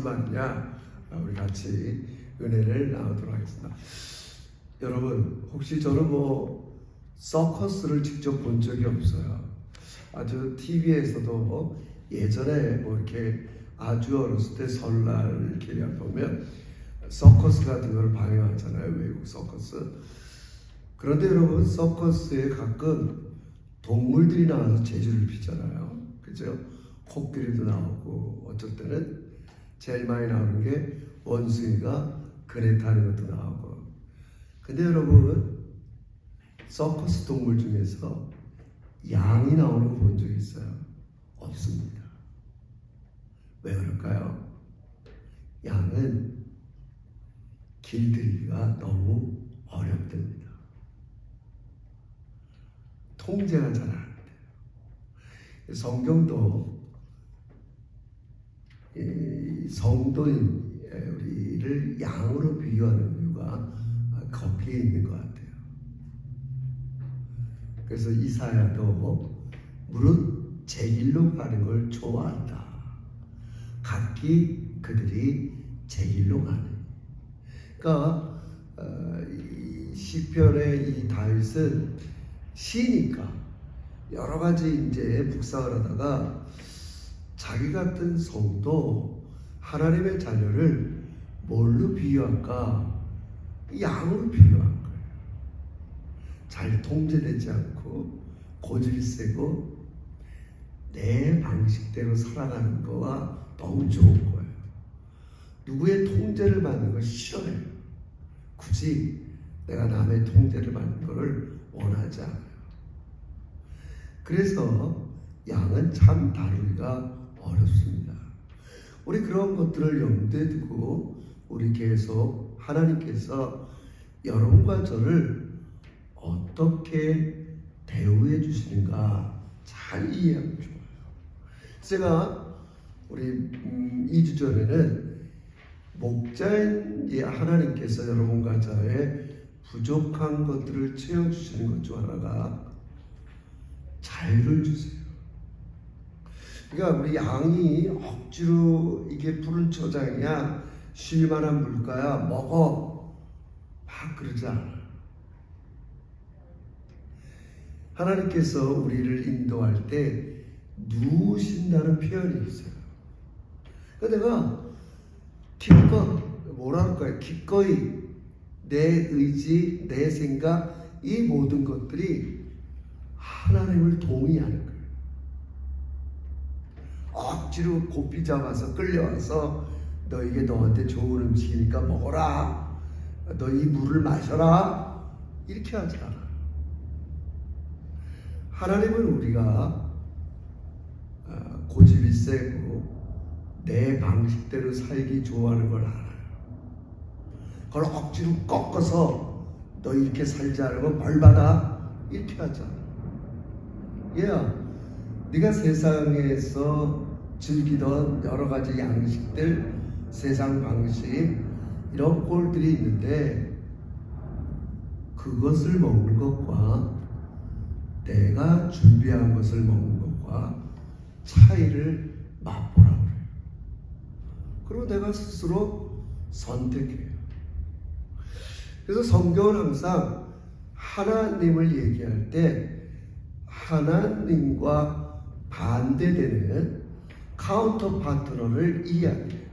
말이냐? 우리 같이 은혜를 나누도록 하겠습니다. 여러분, 혹시 저는 서커스를 직접 본 적이 없어요. 아주 TV에서도 예전에 이렇게 아주 어렸을 때 설날 이렇게 보면 서커스 같은 걸 방영하잖아요. 외국 서커스. 그런데 여러분, 서커스에 가끔 동물들이 나와서 재주를 피잖아요. 그죠? 코끼리도 나오고, 어쩔 때는 제일 많이 나오는 게 원숭이가 그네 타는 것도 나오고. 근데 여러분, 서커스 동물 중에서 양이 나오는 거 본 적 있어요? 없습니다. 왜 그럴까요? 양은 길들이기가 너무 어렵답니다. 통제가 잘 안 돼요. 성경도 성도인 우리를 양으로 비유하는 이유가 거기에 있는 것 같아요. 그래서 이사야도 무릇 제 길로 가는 걸 좋아한다. 각기 그들이 제 길로 가는. 그러니까 이 시편의 이 다윗은 시니까 여러 가지 이제 묵상을 하다가 자기 같은 성도 하나님의 자녀를 뭘로 비유할까? 양으로 비유한 거예요. 잘 통제되지 않고 고집이 세고 내 방식대로 살아가는 거와 너무 좋은 거예요. 누구의 통제를 받는 걸 싫어해요. 굳이 내가 남의 통제를 받는 것을 원하지 않아요. 그래서 양은 참 다루기가 어렵습니다. 우리 그런 것들을 염두에 두고 우리 계속 하나님께서 여러분과 저를 어떻게 대우해 주시는가 잘 이해하면 좋아요. 제가 우리 2주 전에는 목자인 하나님께서 여러분과 저의 부족한 것들을 채워주시는 것 중 하나가 자유를 주세요. 그러니까 우리 양이 억지로 이게 푸른 초장이야, 쉴만한 물가야, 먹어 막 그러지 않아요. 하나님께서 우리를 인도할 때 누우신다는 표현이 있어요. 그러니까 내가 기꺼이 내 의지, 내 생각, 이 모든 것들이 하나님을 동의하는 거예요. 억지로 고삐 잡아서 끌려와서 이게 너한테 좋은 음식이니까 먹어라, 너 이 물을 마셔라, 이렇게 하지 않아요. 하나님은 우리가 고집이 세고 내 방식대로 살기 좋아하는 걸 알아요. 그걸 억지로 꺾어서 너 이렇게 살지 않으면 벌 받아, 이렇게 하잖아. 얘야, 네가 세상에서 즐기던 여러 가지 양식들, 세상 방식, 이런 꼴들이 있는데 그것을 먹는 것과 내가 준비한 것을 먹는 것과 차이를 맛보라고 그래요. 그리고 내가 스스로 선택해요. 그래서 성경은 항상 하나님을 얘기할 때 하나님과 반대되는 카운터 파트너를 이야기해요.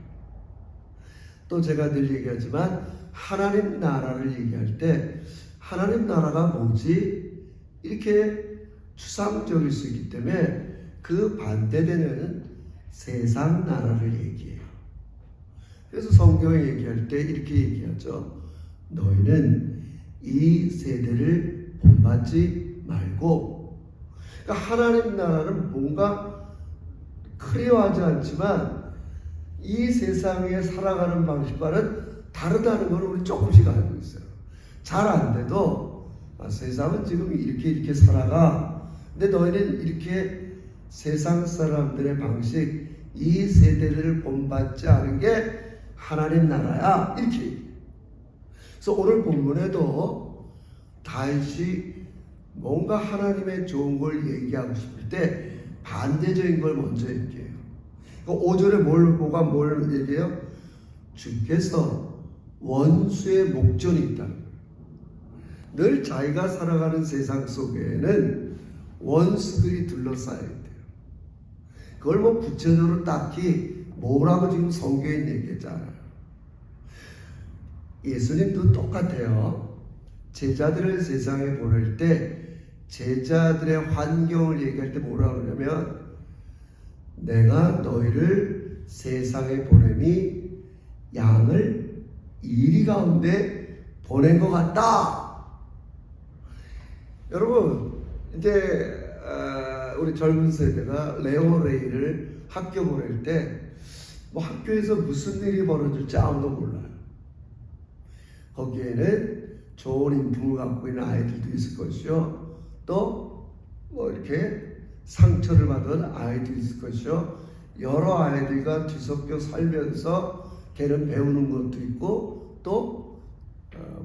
또 제가 늘 얘기하지만 하나님 나라를 얘기할 때 하나님 나라가 뭐지? 이렇게 추상적일 수 있기 때문에 그 반대되는 세상 나라를 얘기해요. 그래서 성경에 얘기할 때 이렇게 얘기하죠. 너희는 이 세대를 본받지 말고. 그러니까 하나님 나라는 뭔가 크리어하지 않지만 이 세상에 살아가는 방식과는 다르다는 걸 우리 조금씩 알고 있어요. 잘 안 돼도 세상은 지금 이렇게 살아가. 근데 너희는 이렇게 세상 사람들의 방식, 이 세대를 본받지 않은 게 하나님 나라야, 이렇게 얘기해요. 그래서 오늘 본문에도 다윗이 뭔가 하나님의 좋은 걸 얘기하고 싶을 때 반대적인 걸 먼저 얘기해요. 그 5절에 뭘 얘기해요? 주께서 원수의 목전이 있다. 늘 자기가 살아가는 세상 속에는 원수들이 둘러싸여 있대요. 그걸 뭐 구체적으로 딱히 뭐라고 지금 성경에 얘기했잖아요. 예수님도 똑같아요. 제자들을 세상에 보낼 때 제자들의 환경을 얘기할 때 뭐라고 그러냐면 내가 너희를 세상에 보냄이 양을 이리 가운데 보낸 것 같다. 여러분 이제 우리 젊은 세대가 레오레이를 학교 보낼 때 뭐 학교에서 무슨 일이 벌어질지 아무도 몰라요. 거기에는 좋은 인품을 갖고 있는 아이들도 있을 것이요. 또 뭐 이렇게 상처를 받은 아이도 있을 것이요. 여러 아이들과 뒤섞여 살면서 걔는 배우는 것도 있고 또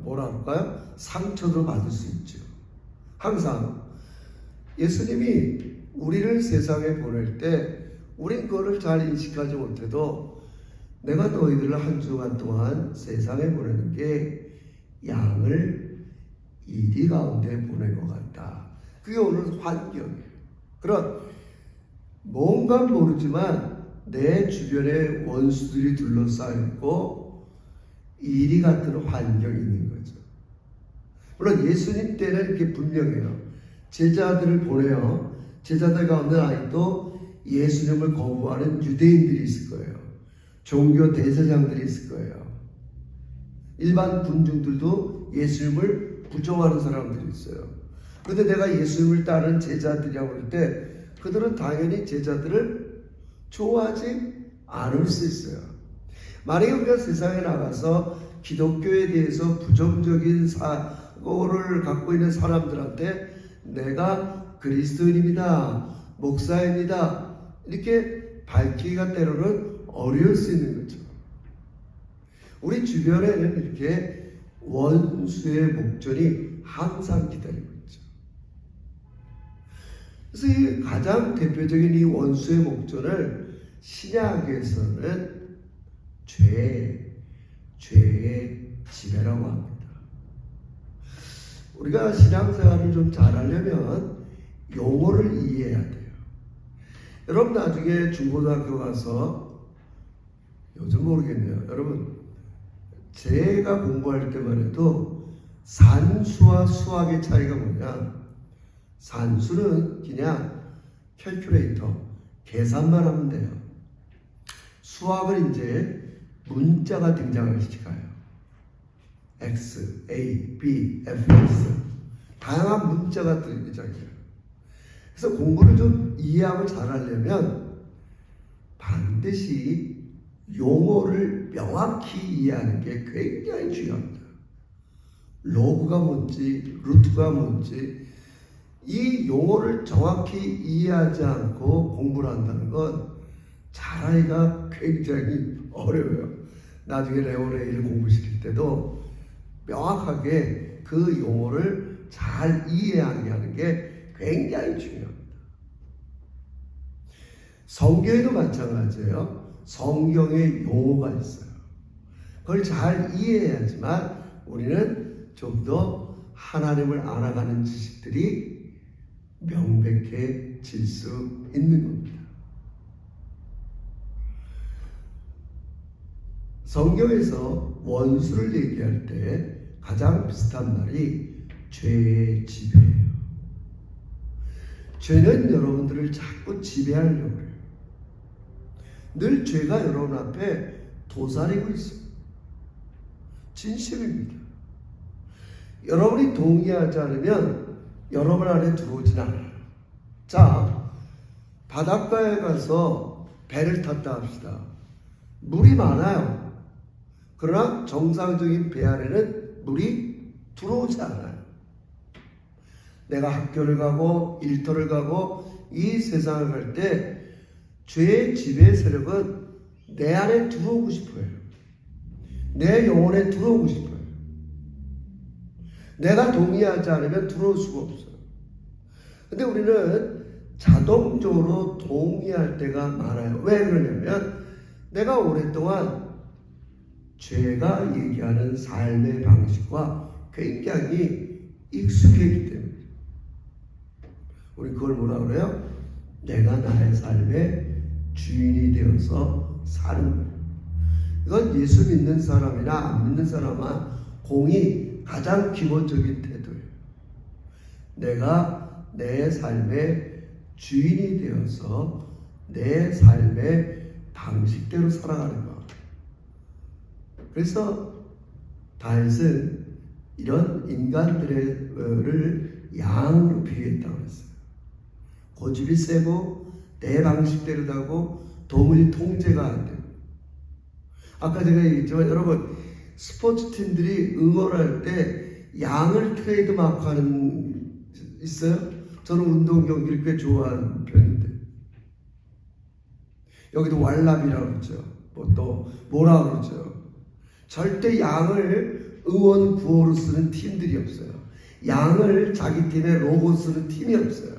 뭐라 할까요? 상처도 받을 수 있죠. 항상 예수님이 우리를 세상에 보낼 때 우린 그거를 잘 인식하지 못해도 내가 너희들을 한 주간 동안 세상에 보내는 게 양을 이리 가운데 보낸 것 같다. 그게 오늘 환경이에요. 그런 뭔가 모르지만 내 주변에 원수들이 둘러싸여 있고 이리 같은 환경이 있는 거죠. 물론 예수님 때는 이렇게 분명해요. 제자들을 보내요. 제자들 가운데 아직도 예수님을 거부하는 유대인들이 있을 거예요. 종교 대제사장들이 있을 거예요. 일반 군중들도 예수님을 부정하는 사람들이 있어요. 그런데 내가 예수님을 따르는 제자들이라고 할 때 그들은 당연히 제자들을 좋아하지 않을 수 있어요. 만약에 우리가 세상에 나가서 기독교에 대해서 부정적인 사고를 갖고 있는 사람들한테 내가 그리스도인입니다, 목사입니다 이렇게 밝히기가 때로는 어려울 수 있는 거죠. 우리 주변에는 이렇게 원수의 목전이 항상 기다리고 있죠. 그래서 이 가장 대표적인 이 원수의 목전을 신약에서는 죄의 지배라고 합니다. 우리가 신앙생활을 좀 잘하려면 용어를 이해해야 돼요. 여러분 나중에 중고등학교 가서 요즘 모르겠네요. 여러분 제가 공부할 때만 해도 산수와 수학의 차이가 뭐냐? 산수는 그냥 캘큘레이터 계산만 하면 돼요. 수학은 이제 문자가 등장을 시켜요. X, A, B, F, X 다양한 문자가 등장해요. 그래서 공부를 좀 이해하고 잘하려면 반드시 용어를 명확히 이해하는 게 굉장히 중요합니다. 로그가 뭔지 루트가 뭔지 이 용어를 정확히 이해하지 않고 공부를 한다는 건 잘하기가 굉장히 어려워요. 나중에 레오레이를 공부시킬 때도 명확하게 그 용어를 잘 이해하게 하는 게 굉장히 중요합니다. 성경에도 마찬가지예요. 성경에 용어가 있어요. 그걸 잘 이해해야지만 우리는 좀 더 하나님을 알아가는 지식들이 명백해질 수 있는 겁니다. 성경에서 원수를 얘기할 때 가장 비슷한 말이 죄의 지배예요. 죄는 여러분들을 자꾸 지배하려고 해요. 늘 죄가 여러분 앞에 도사리고 있어요. 진실입니다. 여러분이 동의하지 않으면 여러분 안에 들어오진 않아요. 자, 바닷가에 가서 배를 탔다 합시다. 물이 많아요. 그러나 정상적인 배 안에는 물이 들어오지 않아요. 내가 학교를 가고 일터를 가고 이 세상을 갈 때 죄의 지배 세력은 내 안에 들어오고 싶어요. 내 영혼에 들어오고 싶어요. 내가 동의하지 않으면 들어올 수가 없어요. 근데 우리는 자동적으로 동의할 때가 많아요. 왜 그러냐면 내가 오랫동안 죄가 얘기하는 삶의 방식과 굉장히 익숙했기 때문에 우리 그걸 뭐라 그래요? 내가 나의 삶의 주인이 되어서 사는 거예요. 이건 예수 믿는 사람이나 안 믿는 사람과 공이 가장 기본적인 태도예요. 내가 내 삶의 주인이 되어서 내 삶의 방식대로 살아가는 것. 그래서 다윗은 이런 인간들을 양으로 비유했다고 했어요. 고집이 세고 내 방식대로 가고 도무지 통제가 안 되고. 아까 제가 얘기했지만 여러분 스포츠 팀들이 응원할 때 양을 트레이드 마크하는 있어요? 저는 운동 경기를 꽤 좋아하는 편인데 여기도 왈라비라고 그러죠. 뭐 또 뭐라 그러죠. 절대 양을 응원 구호로 쓰는 팀들이 없어요. 양을 자기 팀의 로고 쓰는 팀이 없어요.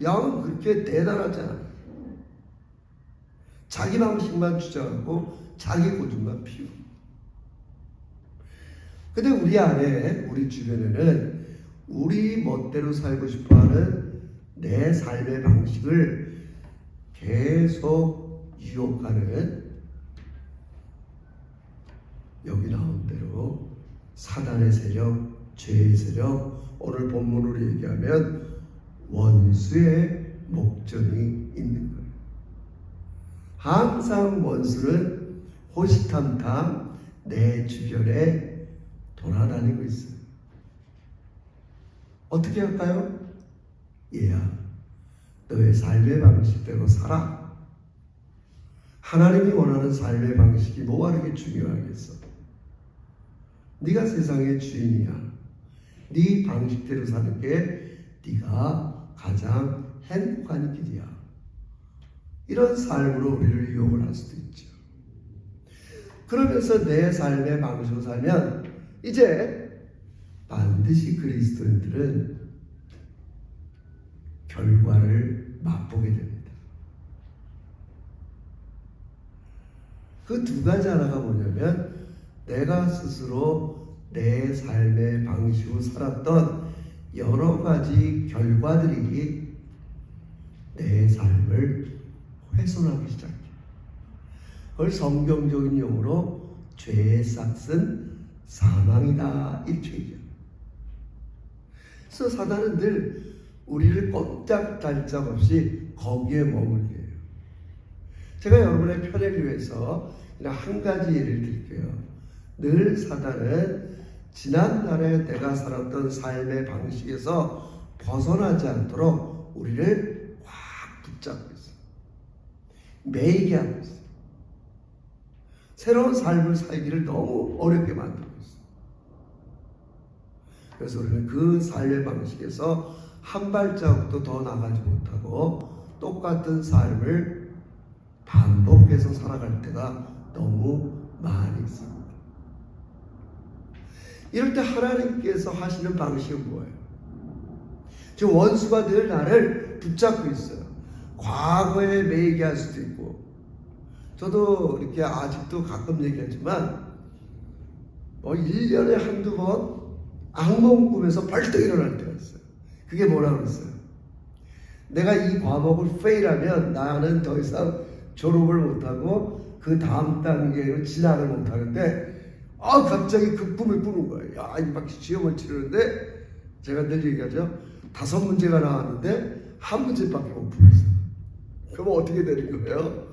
양은 그렇게 대단하지 않아요. 자기 방식만 주장하고 자기 고집만 피우고. 근데 우리 안에 우리 주변에는 우리 멋대로 살고 싶어하는 내 삶의 방식을 계속 유혹하는 여기 나온 대로 사단의 세력, 죄의 세력, 오늘 본문으로 얘기하면 원수의 목전이 있는 거예요. 항상 원수는 호시탐탐 내 주변에 돌아다니고 있어요. 어떻게 할까요? 얘야, 너의 삶의 방식대로 살아. 하나님이 원하는 삶의 방식이 뭐가 그렇게 중요하겠어? 네가 세상의 주인이야. 네 방식대로 사는 게 네가 가장 행복한 길이야. 이런 삶으로 우리를 유혹을 할 수도 있죠. 그러면서 내 삶의 방식으로 살면 이제 반드시 그리스도인들은 결과를 맛보게 됩니다. 그 두 가지 하나가 뭐냐면 내가 스스로 내 삶의 방식으로 살았던 여러 가지 결과들이 내 삶을 훼손하기 시작해요. 그걸 성경적인 용어로 죄의 싹은 사망이다 이렇게 얘기해요. 그래서 사단은 늘 우리를 꼼짝달짝 없이 거기에 머물게 해요. 제가 여러분의 편을 위해서 그냥 한 가지 예를 들게요. 늘 사단은 지난날에 내가 살았던 삶의 방식에서 벗어나지 않도록 우리를 확 붙잡고 있어요. 매이게 하고 있어요. 새로운 삶을 살기를 너무 어렵게 만들고 있어요. 그래서 우리는 그 삶의 방식에서 한 발자국도 더 나가지 못하고 똑같은 삶을 반복해서 살아갈 때가 너무 많이 있습니다. 이럴 때 하나님께서 하시는 방식은 뭐예요? 지금 원수가 늘 나를 붙잡고 있어요. 과거에 매이게 할 수도 있고, 저도 이렇게 아직도 가끔 얘기하지만 1년에 한두 번 악몽 꾸면서 벌떡 일어날 때가 있어요. 그게 뭐라고 그랬어요? 내가 이 과목을 페일하면 나는 더 이상 졸업을 못하고 그 다음 단계로 진학을 못하는데 갑자기 그 꿈을 꾸는 거예요. 야, 막 시험을 치르는데 제가 늘 얘기하죠. 5문제가 나왔는데 1문제밖에 못 풀었어요. 그러면 어떻게 되는 거예요?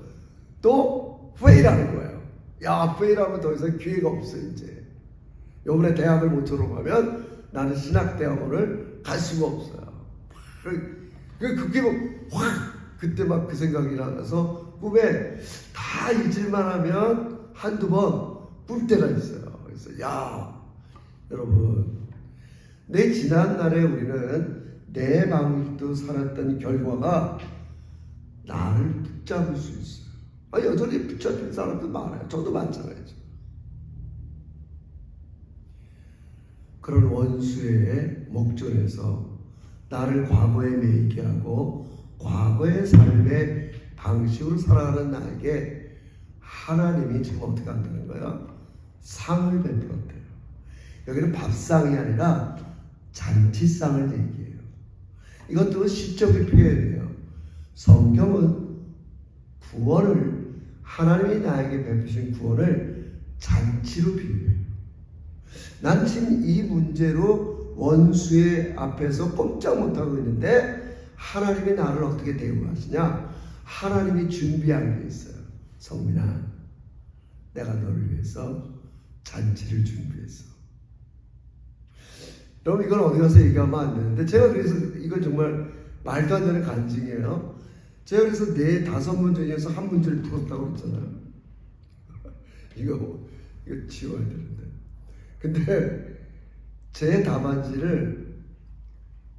또 페일하는 거예요. 야, 페일하면 더 이상 기회가 없어 이제. 요번에 대학을 못 졸업하면 나는 신학대학원을 갈 수가 없어요. 그게 확 그때 막 그 생각이 나서 꿈에 다 잊을만 하면 한두 번 꿀 때가 있어요. 그래서 야, 여러분, 내 지난날에 우리는 내 방식도 살았던 결과가 나를 붙잡을 수 있어요. 여전히 붙잡힌 사람도 많아요. 저도 마찬가지죠. 그런 원수의 목전에서 나를 과거에 매이게 하고 과거의 삶의 방식으로 살아가는 나에게 하나님이 지금 어떻게 한다는 거야? 상을 베풀었대요. 여기는 밥상이 아니라 잔치상을 얘기해요. 이것도 시적인 표현이에요. 성경은 구원을, 하나님이 나에게 베푸신 구원을 잔치로 비유해요. 난 지금 이 문제로 원수의 앞에서 꼼짝 못하고 있는데 하나님이 나를 어떻게 대우하시냐? 하나님이 준비한 게 있어요. 성민아, 내가 너를 위해서 잔치를 준비했어. 여러분, 이건 어디 가서 얘기하면 안 되는데, 제가 그래서 이건 정말 말도 안 되는 간증이에요. 제가 그래서 4-5문제 중에서 한 문제를 풀었다고 했잖아요. 이거 지워야 되는데. 근데 제 답안지를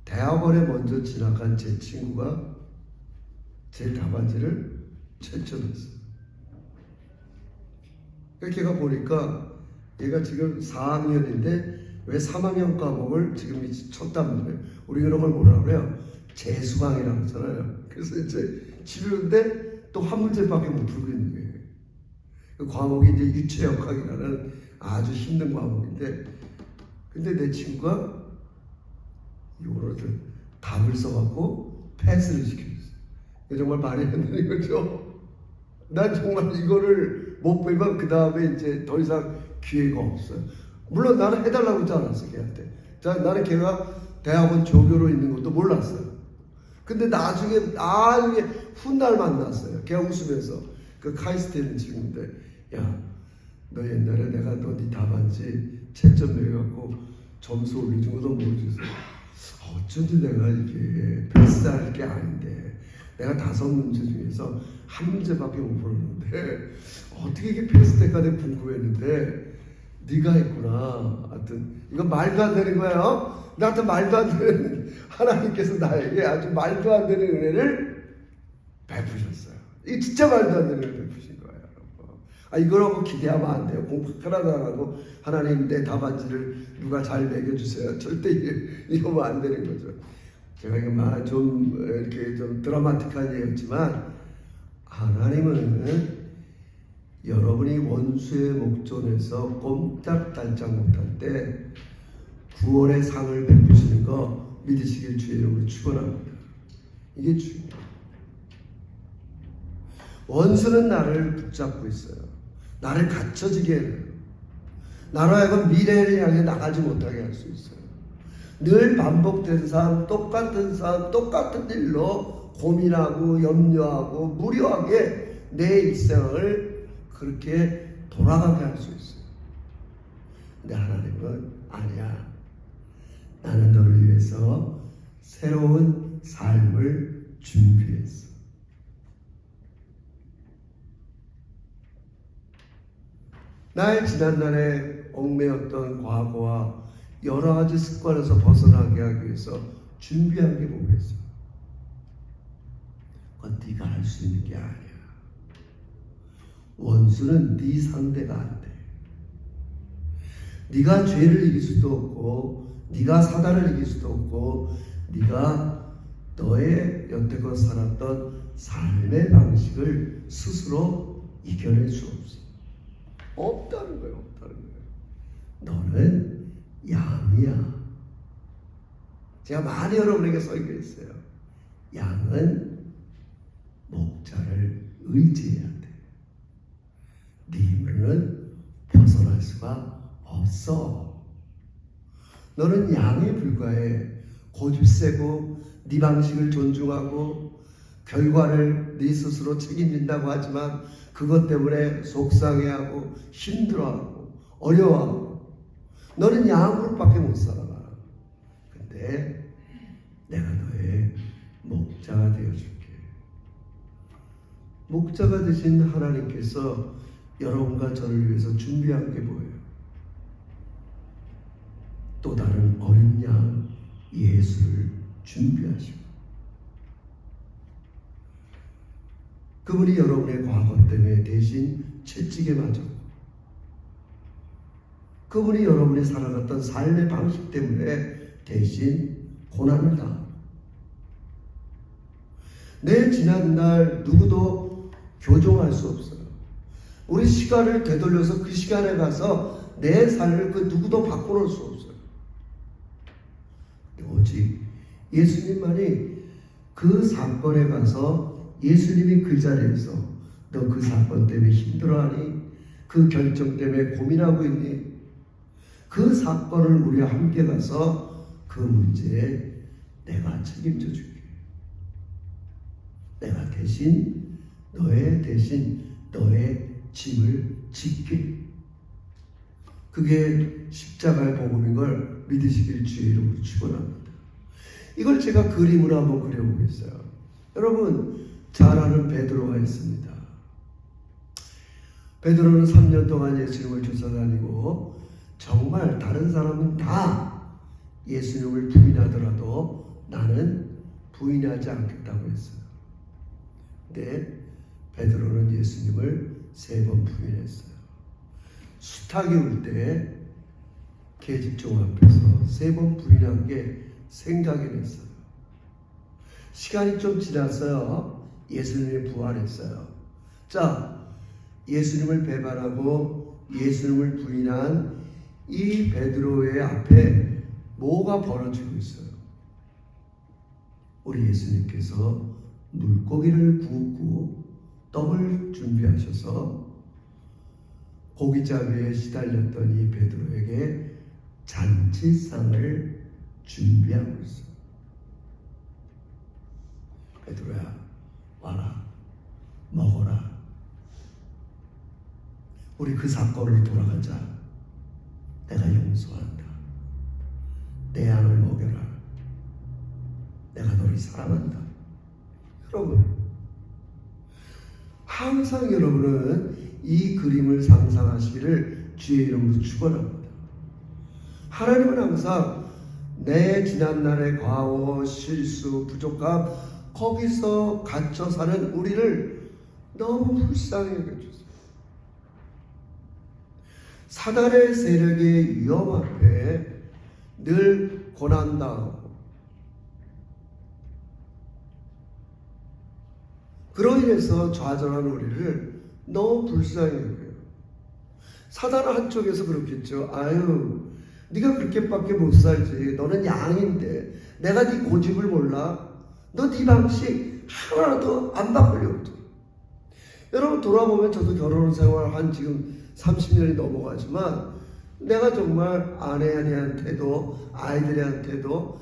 대학원에 먼저 진학한 제 친구가 제 답안지를 채점했어요. 걔가 보니까 얘가 지금 4학년인데 왜 3학년 과목을 지금 쳤단 말이에요. 우리 그런 걸 뭐라 그래요? 재수강이라고 하잖아요. 그래서 이제 치르는데 또 한 문제밖에 못 풀고 있는 거예요. 그 과목이 이제 유체역학이라는 아주 힘든 과목인데, 근데 내 친구가 이거를 답을 써갖고 패스를 시켜줬어요. 정말 말이 안 되는 거죠. 난 정말 이거를 못 배우면 그 다음에 이제 더 이상 기회가 없어요. 물론 나는 해달라고 하지 않았어, 걔한테. 자, 나는 걔가 대학원 조교로 있는 것도 몰랐어요. 근데 나중에 훗날 만났어요. 걔가 웃으면서. 그 카이스트에 있는 친구인데, 야, 너 옛날에 내가 너 네 답안지 채점 매겨갖고 점수 올려준 거 너 모르겠어. 어쩐지 내가 이게 패스할 게 아닌데, 내가 5문제 중에서 한 문제밖에 못 풀었는데 어떻게 이게 패스 때까지 궁금했는데 네가 했구나. 하여튼 이건 말도 안 되는 거예요. 나한테 말도 안 되는 하나님께서 나에게 아주 말도 안 되는 은혜를 베푸셨어요. 이게 진짜 말도 안 되는 은혜를 베푸신 거예요. 이거라고 기대하면 안 돼요. 공부 하나도 안 하고 하나님 내 답안지를 누가 잘 매겨주세요. 절대 이러면 안 되는 거죠. 제가 이게 좀 이렇게 좀 드라마틱한 얘기였지만, 하나님은 여러분이 원수의 목전에서 꼼짝달짝 못할 때 구원의 상을 베푸시는 거 믿으시길 주의 이름으로 축원합니다. 이게 중요해요. 원수는 나를 붙잡고 있어요. 나를 갇혀지게 해요. 나로 하여금 미래를 향해 나가지 못하게 할 수 있어요. 늘 반복된 삶, 똑같은 삶, 똑같은 일로 고민하고 염려하고 무료하게 내 일생을 그렇게 돌아가게 할 수 있어요. 근데 하나님은 아니야. 나는 너를 위해서 새로운 삶을 준비했어. 나의 지난날에 얽매였던 과거와 여러 가지 습관에서 벗어나게 하기 위해서 준비한 게 뭐겠어? 그건 네가 할 수 있는 게 아니야. 원수는 네 상대가 안 돼. 네가 죄를 이길 수도 없고, 네가 사단을 이길 수도 없고, 네가 너의 여태껏 살았던 삶의 방식을 스스로 이겨낼 수 없어. 없다는 거예요. 없다는 거예요. 너는 양이야. 제가 많이 여러분에게 설교했어요. 양은 목자를 의지해야 돼. 네 힘으로는 벗어날 수가 없어. 너는 양에 불과해. 고집 세고 네 방식을 존중하고 결과를 네 스스로 책임진다고 하지만 그것 때문에 속상해하고 힘들어하고 어려워하고 너는 양으로밖에 못 살아가. 근데 내가 너의 목자가 되어줄게. 목자가 되신 하나님께서 여러분과 저를 위해서 준비한 게 뭐예요? 또 다른 어린 양 예수를 준비하시고, 그분이 여러분의 과거 때문에 대신 채찍에 맞았고, 그분이 여러분이 살아갔던 삶의 방식 때문에 대신 고난을 당하고, 내 지난날 누구도 교정할 수 없어요. 우리 시간을 되돌려서 그 시간에 가서 내 삶을 그 누구도 바꿔놓을 수 없어요. 오직 예수님만이 그 사건에 가서 예수님이 그 자리에서 너 그 사건 때문에 힘들어하니? 그 결정 때문에 고민하고 있니? 그 사건을 우리와 함께 가서 그 문제에 내가 책임져 줄게. 내가 대신 너의 짐을 짓게. 그게 십자가의 복음인 걸 믿으시길 주의 이름으로 축원합니다. 이걸 제가 그림으로 한번 그려보겠어요. 여러분, 잘 아는 베드로가 있습니다. 베드로는 3년 동안 예수님을 쫓아다니고 정말 다른 사람은 다 예수님을 부인하더라도 나는 부인하지 않겠다고 했어요. 근데 베드로는 예수님을 3번 부인했어요. 수탉이 올 때 계집종 앞에서 3번 부인한 게 생각이 났어요. 시간이 좀 지났어요. 예수님이 부활했어요. 자, 예수님을 배반하고 예수님을 부인한 이 베드로의 앞에 뭐가 벌어지고 있어요? 우리 예수님께서 물고기를 굽고 떡을 준비하셔서 고기잡이에 시달렸던 이 베드로에게 잔치상을 준비하고 있어요. 베드로야, 와라, 먹어라. 우리 그 사건으로 돌아가자. 내가 용서한다. 내 양을 먹여라. 내가 너를 사랑한다. 여러분, 항상 여러분은 이 그림을 상상하시기를 주의 이름으로 축원합니다. 하나님은 항상 내 지난날의 과오, 실수, 부족함, 거기서 갇혀 사는 우리를 너무 불쌍히 여겨주세요. 사단의 세력의 위험 앞에 늘 고난당하고 그로 인해서 좌절하는 우리를 너무 불쌍히 여겨요. 사단은 한쪽에서 그렇겠죠. 아유, 네가 그렇게밖에 못 살지. 너는 양인데 내가 네 고집을 몰라. 너 네 방식 하나도 안 바꾸려고. 여러분, 돌아보면 저도 결혼 생활 한 지금 30년이 넘어가지만 내가 정말 아내한테도 아이들한테도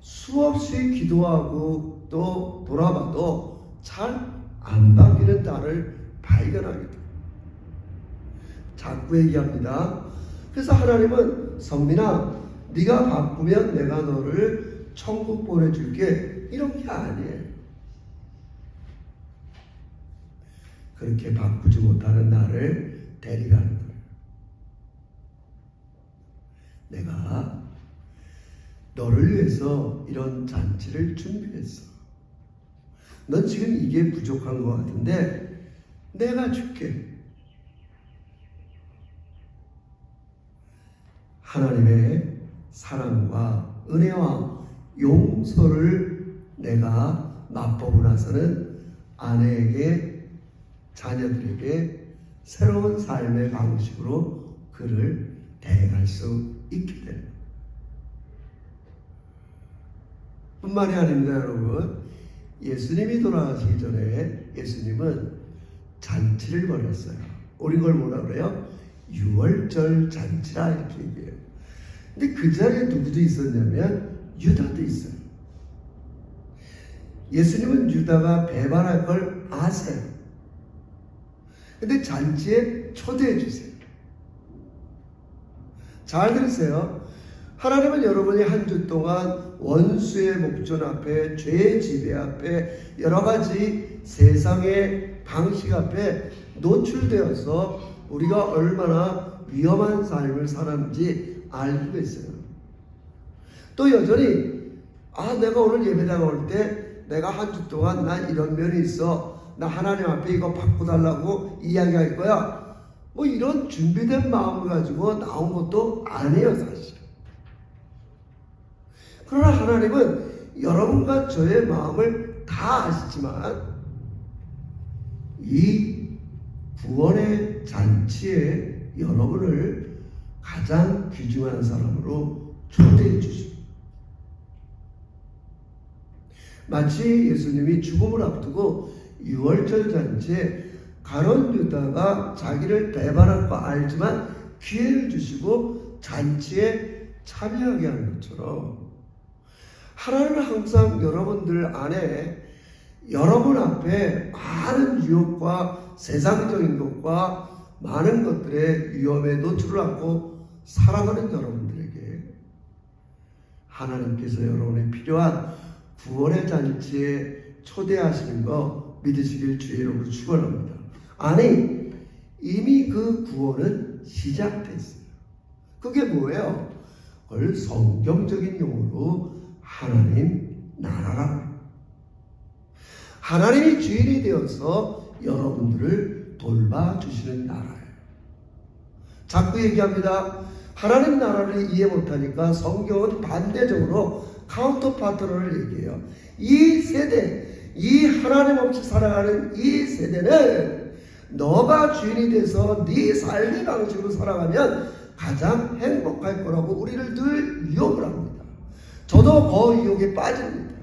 수없이 기도하고 또 돌아봐도 잘 안 바뀌는 딸을 발견하게 돼요. 자꾸 얘기합니다. 그래서 하나님은 성민아, 네가 바꾸면 내가 너를 천국 보내줄게, 이런 게 아니에요. 그렇게 바꾸지 못하는 나를 데려가는 거예요. 내가 너를 위해서 이런 잔치를 준비했어. 넌 지금 이게 부족한 것 같은데 내가 줄게. 하나님의 사랑과 은혜와 용서를 내가 맛보고 나서는 아내에게, 자녀들에게 새로운 삶의 방식으로 그를 대할 수 있게 됩니다. 뿐만이 아닙니다, 여러분. 예수님이 돌아가시기 전에 예수님은 잔치를 벌였어요. 우리 걸 뭐라 그래요? 유월절 잔치라 이렇게 얘기해요. 근데 그 자리에 누구도 있었냐면 유다도 있어요. 예수님은 유다가 배반할 걸 아세요. 근데 잔치에 초대해 주세요. 잘 들으세요. 하나님은 여러분이 한 주 동안 원수의 목전 앞에, 죄의 지배 앞에, 여러 가지 세상의 방식 앞에 노출되어서 우리가 얼마나 위험한 삶을 살았는지 알고 계세요. 또 여전히 내가 오늘 예배당 올 때 내가 한 주 동안 난 이런 면이 있어, 나 하나님 앞에 이거 바꿔달라고 이야기할 거야, 뭐 이런 준비된 마음을 가지고 나온 것도 아니에요, 사실. 그러나 하나님은 여러분과 저의 마음을 다 다 아시지만 이 구원의 잔치에 여러분을 가장 귀중한 사람으로 초대해 주십니다. 마치 예수님이 죽음을 앞두고 유월절 잔치에 가룟 유다가 자기를 배반할 거 알지만 기회를 주시고 잔치에 참여하게 하는 것처럼 하나님은 항상 여러분들 안에 여러분 앞에 많은 유혹과 세상적인 것과 많은 것들의 위험에 노출을 하고 살아가는 여러분들에게 하나님께서 여러분의 필요한 구원의 잔치에 초대하시는 거 믿으시길 주의 이름으로 축원합니다. 아니, 이미 그 구원은 시작됐어요. 그게 뭐예요? 그걸 성경적인 용어로 하나님 나라라. 하나님이 주인이 되어서 여러분들을 돌봐주시는 나라예요. 자꾸 얘기합니다. 하나님 나라를 이해 못하니까 성경은 반대적으로 카운터파트너를 얘기해요. 이 세대, 이 하나님 없이 살아가는 이 세대는 너가 주인이 돼서 네 삶의 방식으로 살아가면 가장 행복할 거라고 우리를 늘 유혹을 합니다. 저도 그 유혹에 빠집니다.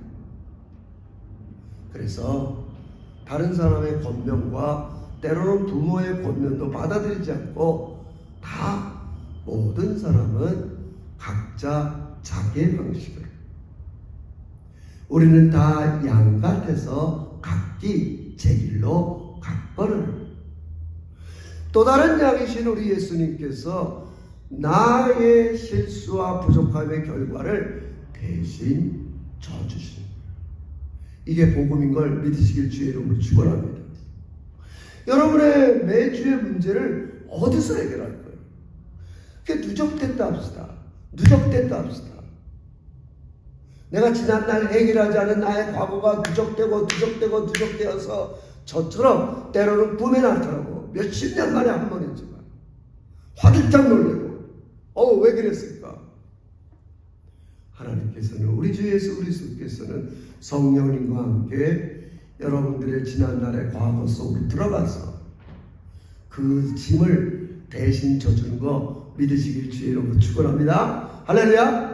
그래서 다른 사람의 권면과 때로는 부모의 권면도 받아들이지 않고 다 모든 사람은 각자 자기의 방식으로 우리는 다 양 같아서 각기 제 길로 갔거늘. 또 다른 양이신 우리 예수님께서 나의 실수와 부족함의 결과를 대신 져주시는 거예요. 이게 복음인 걸 믿으시길 주의 이름으로 축원합니다. 여러분의 매주의 문제를 어디서 해결할 거예요? 그게 누적됐다 합시다. 누적됐다 합시다. 내가 지난날 해결하지 않은 나의 과거가 누적되어서 저처럼 때로는 꿈에 나타나고 몇십 년 만에 한 번이지만 화들짝 놀래고 왜 그랬을까? 하나님께서는 우리 주 예수 그리스도께서는 성령님과 함께 여러분들의 지난날의 과거 속으로 들어가서 그 짐을 대신 져주는 거 믿으시길 주의 이름으로 축원합니다. 할렐루야.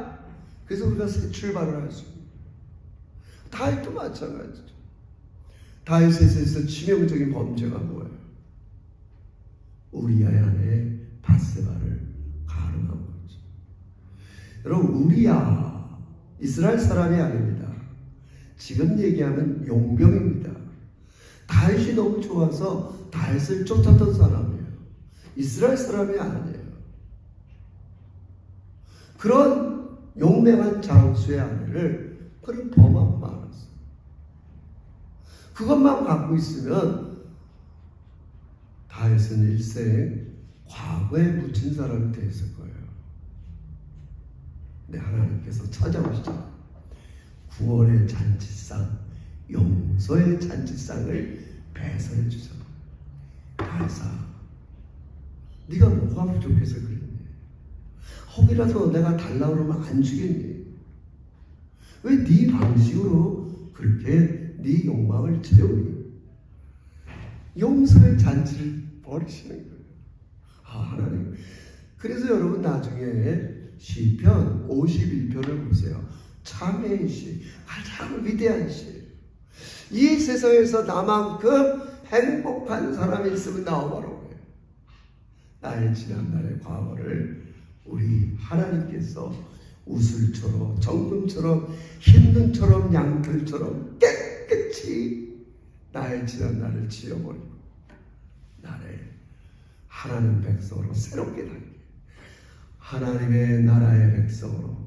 그래서 우리가 새 출발을 할 수 있습니다. 다윗도 마찬가지죠. 다윗에서 치명적인 범죄가 뭐예요? 우리아의 아내 바세바를 가늠한 거죠. 여러분, 우리아 이스라엘 사람이 아닙니다. 지금 얘기하면 용병입니다. 다윗이 너무 좋아서 다윗을 쫓았던 사람이에요. 이스라엘 사람이 아니에요. 그런 용맹한 장수의 아내를 그런 범한 많았어요. 그것만 갖고 있으면 다윗은 일생 과거에 묻힌 사람이 되었을 거예요. 근데 하나님께서 찾아오시죠. 구원의 잔치상, 용서의 잔치상을 배설해 주셨어요. 다윗아, 네가 뭐가 부족해서 그랬니? 혹이라도 내가 달라고 그러면 안 주겠니? 왜 네 방식으로 그렇게 네 욕망을 채우니? 용서의 잔치를 버리시는 거예요. 하나님. 그래서 여러분 나중에 시편 51편을 보세요. 참회의 시, 가장 위대한 시. 이 세상에서 나만큼 행복한 사람이 있으면 나오바라고 해요. 나의 지난날의 과거를 우리 하나님께서 우슬처럼 정금처럼 흰눈처럼 양털처럼 깨끗이 나의 지난날을 지워버리고 나를 하나님 백성으로 새롭게 살게, 하나님의 나라의 백성으로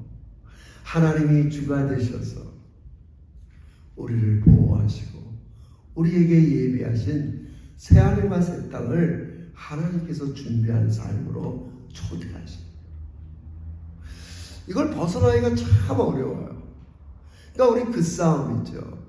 하나님이 주가 되셔서 우리를 보호하시고 우리에게 예비하신 새하늘과 새 땅을 하나님께서 준비한 삶으로 초대하십니다. 이걸 벗어나기가 참 어려워요. 그러니까 우리 그 싸움이죠.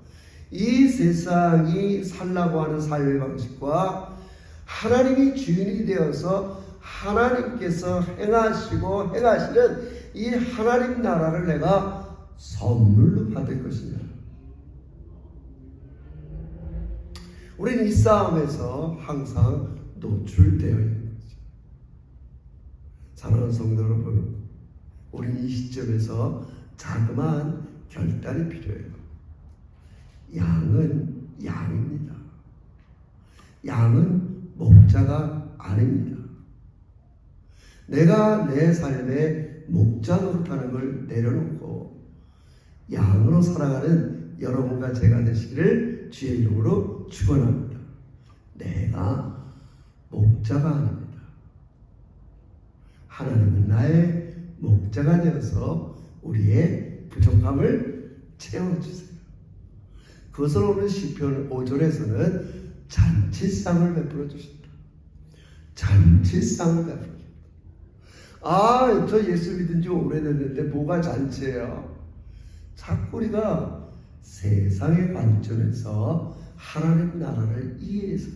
이 세상이 살라고 하는 삶의 방식과 하나님이 주인이 되어서 하나님께서 행하시는 이 하나님 나라를 내가 선물로 받을 것이냐, 우리는 이 싸움에서 항상 노출되어 있는 거죠. 사랑하는 성도 여러분, 우리는 이 시점에서 자그마한 결단이 필요해요. 양은 양입니다. 양은 목자가 아닙니다. 내가 내 삶에 목자 노릇하는 걸 내려놓고 양으로 살아가는 여러분과 제가 되시기를 주의 이름으로 축원합니다. 내가 목자가 아닙니다. 하나님은 나의 목자가 되어서 우리의 부족함을 채워주세요. 그것을 오늘 시편 5절에서는 잔치상을 베풀어 주신다. 잔치상을 베풀어 주신다. 아, 저 예수 믿은 지 오래됐는데 뭐가 잔치예요? 자꾸 우리가 세상의 관점에서 하나님 나라를 이해해서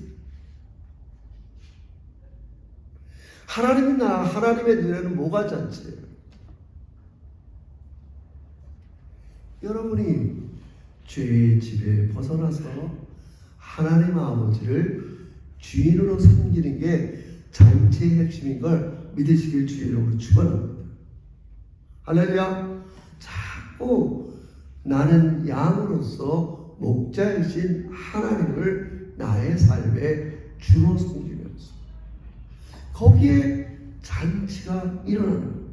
하나님의 눈에는 뭐가 잔치예요? 여러분이 죄의 집에 벗어나서 하나님 아버지를 주인으로 섬기는 게 잔치의 핵심인 걸 믿으시길 주의 이름으로 축원합니다. 할렐루야. 자꾸 나는 양으로서 목자이신 하나님을 나의 삶에 주로 섬기면서 거기에 잔치가 일어나는 겁니다.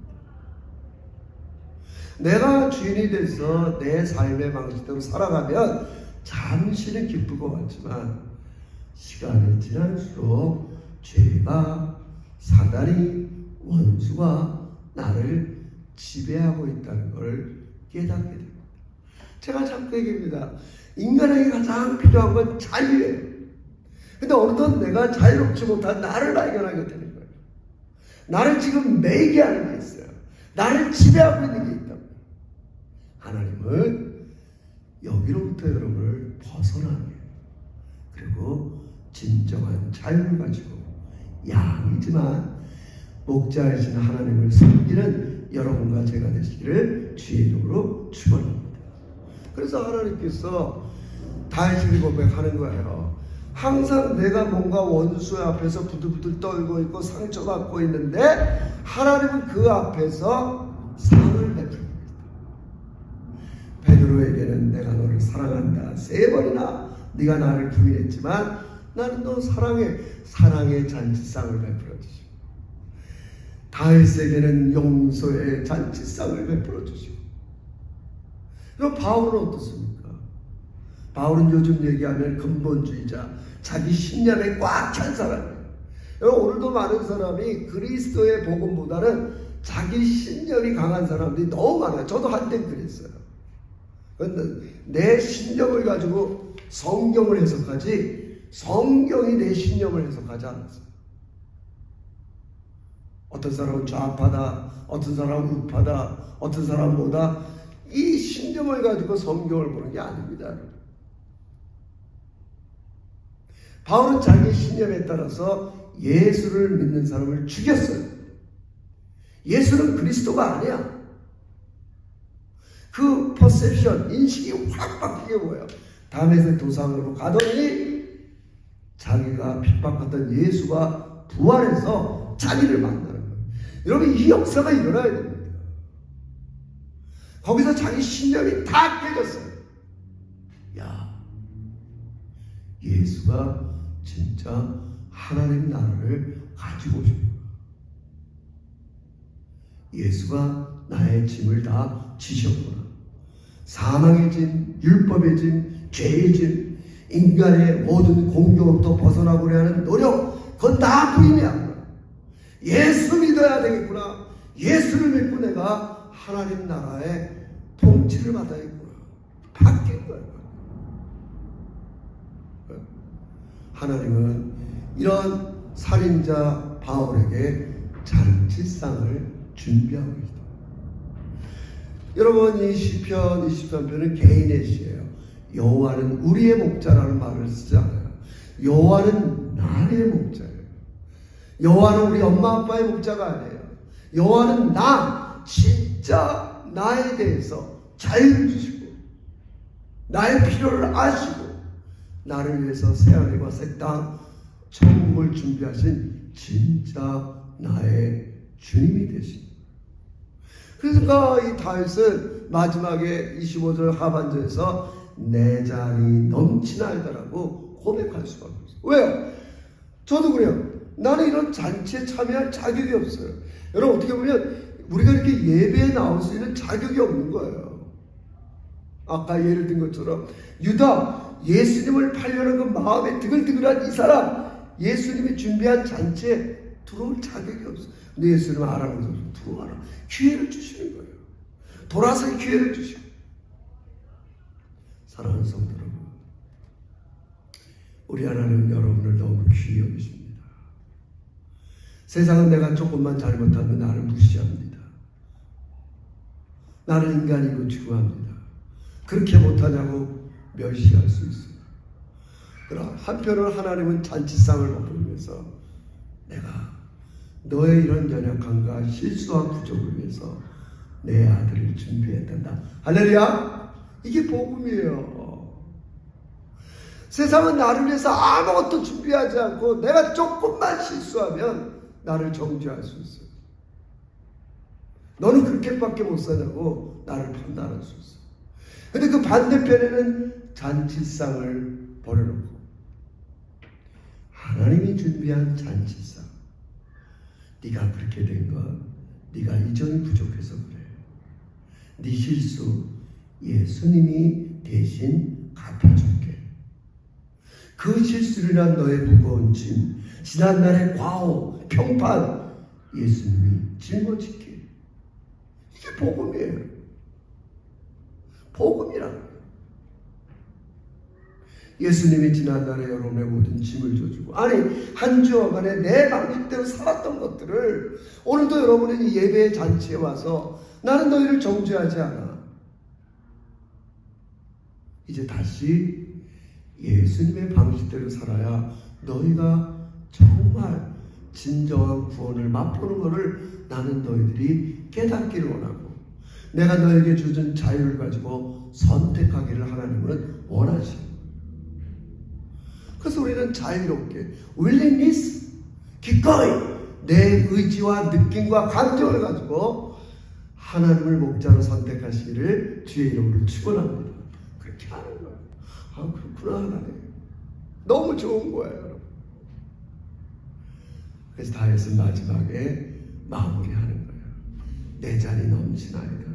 내가 주인이 돼서 내 삶의 방식대로 살아가면 잠시는 기쁠 것 같지만 시간이 지날수록 죄가, 사단이, 원수가 나를 지배하고 있다는 걸 깨닫게 됩니다. 제가 자꾸 얘기합니다. 인간에게 가장 필요한 건 자유예요. 근데 어느덧 내가 자유롭지 못한 나를 발견하게 되는 거예요. 나를 지금 매이게 하는 게 있어요. 나를 지배하고 있는 게 있다. 하나님은 여기로부터 여러분을 벗어나게, 그리고 진정한 자유를 가지고 양이지만 목자이신 하나님을 섬기는 여러분과 제가 되시기를 주의 이름으로 축원합니다. 그래서 하나님께서 다윗이 고백하는 거예요. 항상 내가 뭔가 원수 앞에서 부들부들 떨고 있고 상처받고 있는데 하나님은 그 앞에서 상을 베풀니다. 베드로에게는 내가 너를 사랑한다 3번이나 네가 나를 부인했지만 나는 너 사랑의 잔치상을 베풀어 주시고, 다윗에게는 용서의 잔치상을 베풀어 주시고. 그럼 바울은 어떻습니까? 바울은 요즘 얘기하면 근본주의자, 자기 신념에 꽉 찬 사람이에요. 오늘도 많은 사람이 그리스도의 복음보다는 자기 신념이 강한 사람들이 너무 많아요. 저도 한때 그랬어요. 그런데 내 신념을 가지고 성경을 해석하지 성경이 내 신념을 해석하지 않았어요. 어떤 사람은 좌파다, 어떤 사람은 우파다, 어떤 사람은 뭐다. 이 신념을 가지고 성경을 보는 게 아닙니다. 바울은 자기 신념에 따라서 예수를 믿는 사람을 죽였어요. 예수는 그리스도가 아니야. 그 퍼셉션, 인식이 확 바뀌게 보여요. 다메섹 도상으로 가더니 자기가 핍박했던 예수가 부활해서 자기를 만나는 거예요. 여러분, 이 역사가 일어나야 됩니다. 거기서 자기 신념이 다 깨졌어요. 야, 예수가 진짜 하나님 나라를 가지고 오십니다. 예수가 나의 짐을 다 지셨구나. 사망의 짐, 율법의 짐, 죄의 짐, 인간의 모든 공경으로부터 벗어나고자 하는 노력, 그건 다 부인이야. 예수 믿어야 되겠구나. 예수를 믿고 내가 하나님 나라의 통치를 받아야겠구나. 바뀐 거예요. 하나님은 이런 살인자 바울에게 잔치상을 준비하고 있다. 여러분, 이 시편 23편은 개인의 시예요. 여호와는 우리의 목자라는 말을 쓰지 않아요. 여호와는 나의 목자예요. 여호와는 우리 엄마 아빠의 목자가 아니에요. 여호와는 진짜 나에 대해서 자유를 주시고 나의 필요를 아시고 나를 위해서 새하늘과 새 땅 천국을 준비하신 진짜 나의 주님이 되신. 그러니까 이 다윗은 마지막에 25절 하반절에서 내 잔이 넘치나이다라고 고백할 수밖에 없어요. 왜요? 저도 그래요. 나는 이런 잔치에 참여할 자격이 없어요. 여러분 어떻게 보면 우리가 이렇게 예배에 나올 수 있는 자격이 없는 거예요. 아까 예를 든 것처럼 유다 예수님을 팔려는 그 마음에 드글드글한 이 사람 예수님이 준비한 잔치에 들어올 자격이 없어요. 근데 예수님은 알아보셔서 들어와라. 기회를 주시는 거예요. 돌아서 기회를 주시고. 사랑하는 성도 여러분, 우리 하나님은 여러분을 너무 귀히 여기십니다. 세상은 내가 조금만 잘못하면 나를 무시합니다. 나를 인간이고 취급합니다. 그렇게 못하냐고 멸시할 수 있습니다. 그러나 한편으로 하나님은 잔치상을 베풀면서 내가 너의 이런 연약함과 실수와 부족을 위해서 내 아들을 준비했단다. 할렐루야! 이게 복음이에요. 세상은 나를 위해서 아무것도 준비하지 않고 내가 조금만 실수하면 나를 정죄할 수 있어요. 너는 그렇게밖에 못 사냐고 나를 판단할 수 있어요. 근데 그 반대편에는 잔치상을 버려놓고 하나님이 준비한 잔치상. 네가 그렇게 된 건 네가 이전이 부족해서 그래. 네 실수 예수님이 대신 갚아줄게. 그 실수를 한 너의 무거운 짐, 지난날의 과오, 평판 예수님이 짊어질게. 이게 복음이에요. 복음이라고. 예수님이 지난날에 여러분의 모든 짐을 져주고 아니 한 주간에 내 방식대로 살았던 것들을 오늘도 여러분은 이 예배의 잔치에 와서 나는 너희를 정죄하지 않아. 이제 다시 예수님의 방식대로 살아야 너희가 정말 진정한 구원을 맛보는 것을 나는 너희들이 깨닫기를 원하고 내가 너에게 주신 자유를 가지고 선택하기를 하나님은 원하시고 그래서 우리는 자유롭게 willingness 기꺼이 내 의지와 느낌과 감정을 가지고 하나님을 목자로 선택하시기를 주의 이름으로 축원합니다. 그렇게 하는 거예요. 아 그렇구나 하나님. 너무 좋은 거예요 여러분. 그래서 다윗은 마지막에 마무리하는 거예요. 내 잔이 넘치나이다.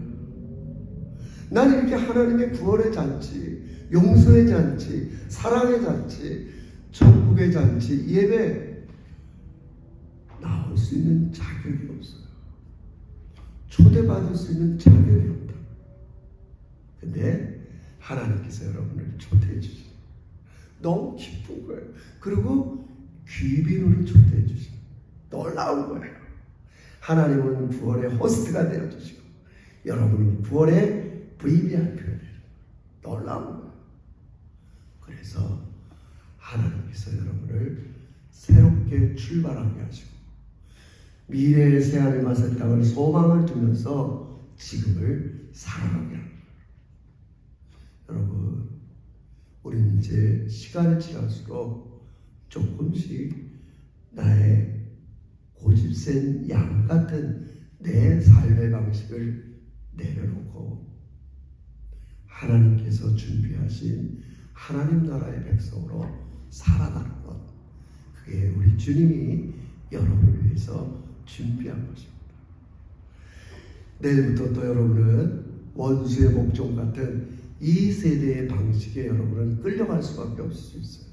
나는 이렇게 하나님의 구원의 잔치, 용서의 잔치, 사랑의 잔치, 천국의 잔치, 예배 나올 수 있는 자격이 없어요. 초대받을 수 있는 자격이 없다. 근데 하나님께서 여러분을 초대해 주시고 너무 기쁜 거예요. 그리고 귀빈으로 초대해 주시고 놀라운 거예요. 하나님은 구원의 호스트가 되어주시고 여러분은 구원의 VVIP가 되어요. 놀라운 거예요. 그래서 하나님께서 여러분을 새롭게 출발하게 하시고 미래의 새하늘과 새 땅을 소망을 두면서 지금을 살아가게 합니다. 여러분 우리는 이제 시간이 지날수록 조금씩 나의 고집센 양 같은 내 삶의 방식을 내려놓고 하나님께서 준비하신 하나님 나라의 백성으로 살아가는 것, 그게 우리 주님이 여러분을 위해서 준비한 것입니다. 내일부터 또 여러분은 원수의 목종 같은 이 세대의 방식에 여러분은 끌려갈 수밖에 없을 수 있어요.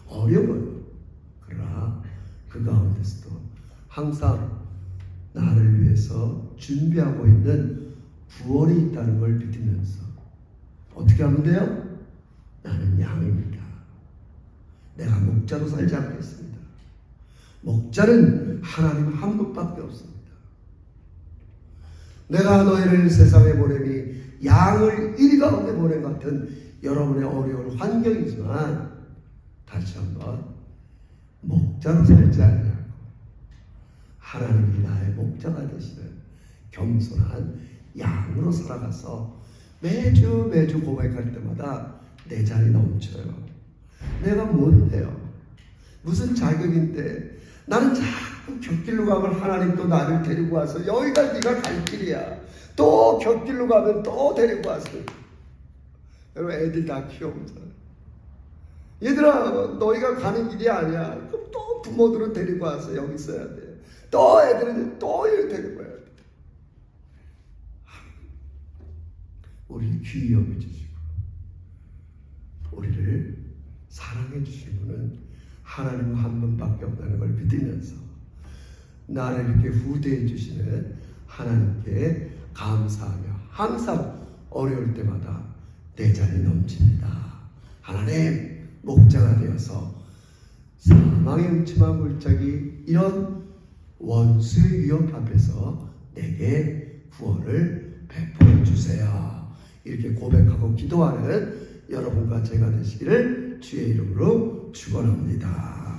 어려워요. 그러나 그 가운데서도 항상 나를 위해서 준비하고 있는 구원이 있다는 걸 믿으면서 어떻게 하면 돼요? 나는 양입니다. 내가 목자로 살지 않겠습니다. 목자는 하나님 한 분밖에 없습니다. 내가 너희를 세상에 보내니 양을 일 가운데 보낸 같은 여러분의 어려운 환경이지만 다시 한번 목자로 살지 않냐고 하나님이 나의 목자가 되시는 겸손한 양으로 살아가서 매주 고백할 때마다 내 잔이 넘쳐요. 내가 뭔데요? 무슨 자격인데 나는 자꾸 곁길로 가면 하나님 또 나를 데리고 와서 여기가 네가 갈 길이야. 또 곁길로 가면 또 데리고 와서. 여러분 애들 다 키워보잖아요. 얘들아 너희가 가는 길이 아니야. 그럼 또 부모들은 데리고 와서 여기 있어야 돼. 또 애들은 또 여기 데리고 와야 돼. 우리 귀히 여겨주시고 우리를 사랑해 주신 분은 하나님 한 분밖에 없다는 걸 믿으면서 나를 이렇게 후대해 주시는 하나님께 감사하며 항상 어려울 때마다 내 잔이 넘칩니다. 하나님 목자가 되어서 사망의 음침한 물짝이 이런 원수의 위협 앞에서 내게 구원을 베풀어 주세요. 이렇게 고백하고 기도하는 여러분과 제가 되시기를 주의 이름으로 축원합니다.